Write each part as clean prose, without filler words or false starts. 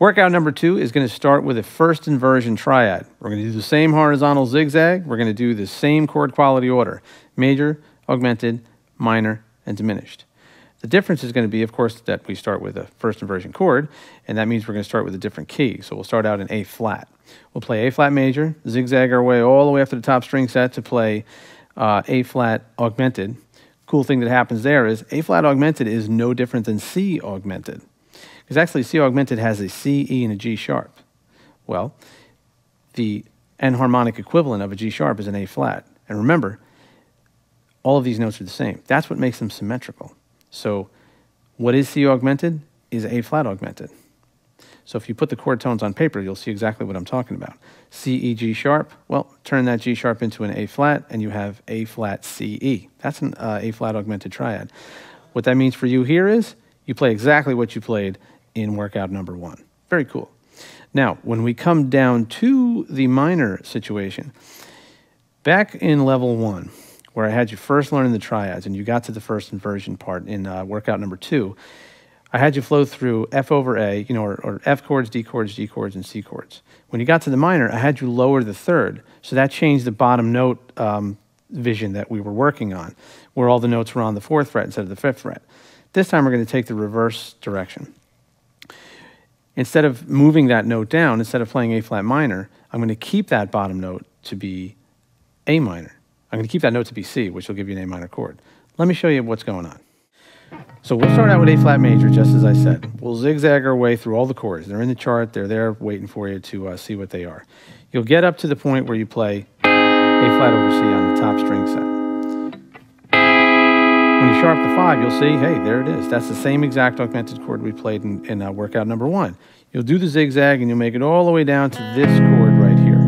Workout number 2 is going to start with a first inversion triad. We're going to do the same horizontal zigzag. We're going to do the same chord quality order: major, augmented, minor, and diminished. The difference is going to be, of course, that we start with a first inversion chord, and that means we're going to start with a different key. So we'll start out in A flat. We'll play A flat major, zigzag our way all the way up to the top string set to play A flat augmented. Cool thing that happens there is A flat augmented is no different than C augmented. Because actually C augmented has a C, E, and a G sharp. Well, the enharmonic equivalent of a G sharp is an A flat. And remember, all of these notes are the same. That's what makes them symmetrical. So what is C augmented is A flat augmented. So if you put the chord tones on paper, you'll see exactly what I'm talking about. C, E, G sharp, well, turn that G sharp into an A flat, and you have A flat, C, E. That's an A flat augmented triad. What that means for you here is you play exactly what you played in workout number 1. Very cool. Now, when we come down to the minor situation, back in level 1, where I had you first learning the triads and you got to the first inversion part in workout number 2, I had you flow through F over A, or F chords, D chords, G chords, and C chords. When you got to the minor, I had you lower the third, so that changed the bottom note vision that we were working on, where all the notes were on the 4th fret instead of the 5th fret. This time we're going to take the reverse direction. Instead of moving that note down, instead of playing A flat minor, I'm going to keep that bottom note to be A minor. I'm going to keep that note to be C, which will give you an A minor chord. Let me show you what's going on. So we'll start out with A flat major, just as I said. We'll zigzag our way through all the chords. They're in the chart. They're there waiting for you to see what they are. You'll get up to the point where you play A flat over C on the top string set. When you sharp the 5, you'll see, hey, there it is. That's the same exact augmented chord we played in workout number 1. You'll do the zigzag, and you'll make it all the way down to this chord right here.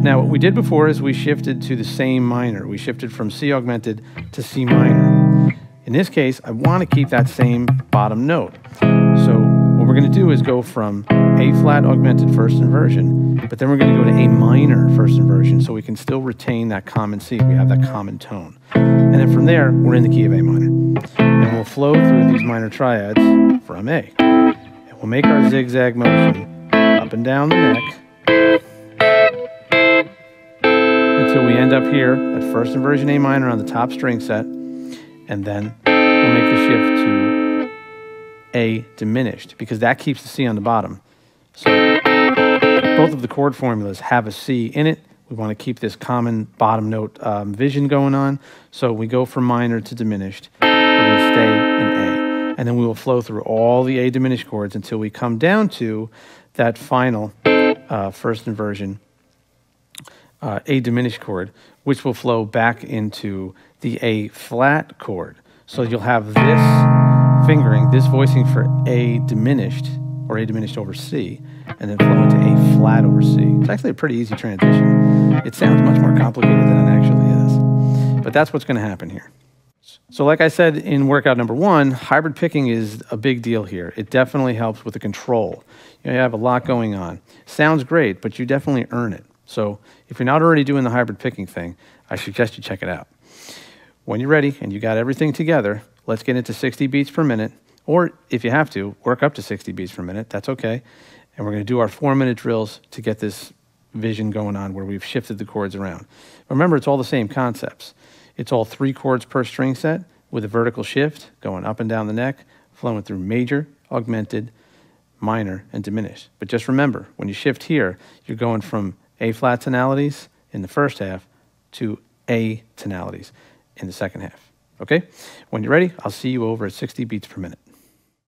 Now, what we did before is we shifted to the same minor. We shifted from C augmented to C minor. In this case, I want to keep that same bottom note. So what we're going to do is go from A flat augmented first inversion, but then we're going to go to A minor first inversion, so we can still retain that common C. We have that common tone. And then from there, we're in the key of A minor. And we'll flow through these minor triads from A. And we'll make our zigzag motion up and down the neck until we end up here at first inversion A minor on the top string set. And then we'll make the shift to A diminished, because that keeps the C on the bottom. So both of the chord formulas have a C in it. We want to keep this common bottom note vision going on. So we go from minor to diminished. We're going to stay in A. And then we will flow through all the A diminished chords until we come down to that final first inversion A diminished chord, which will flow back into the A flat chord. So you'll have this fingering, this voicing for A diminished, or A diminished over C, and then flow into A flat over C. It's actually a pretty easy transition. It sounds much more complicated than it actually is. But that's what's going to happen here. So like I said in workout number 1, hybrid picking is a big deal here. It definitely helps with the control. You have a lot going on. Sounds great, but you definitely earn it. So if you're not already doing the hybrid picking thing, I suggest you check it out. When you're ready and you got everything together, let's get into 60 beats per minute. Or if you have to, work up to 60 beats per minute. That's okay. And we're going to do our 4-minute drills to get this vision going on where we've shifted the chords around. Remember, it's all the same concepts. It's all 3 chords per string set with a vertical shift going up and down the neck, flowing through major, augmented, minor, and diminished. But just remember, when you shift here, you're going from A flat tonalities in the first half to A tonalities in the second half. Okay? When you're ready, I'll see you over at 60 beats per minute.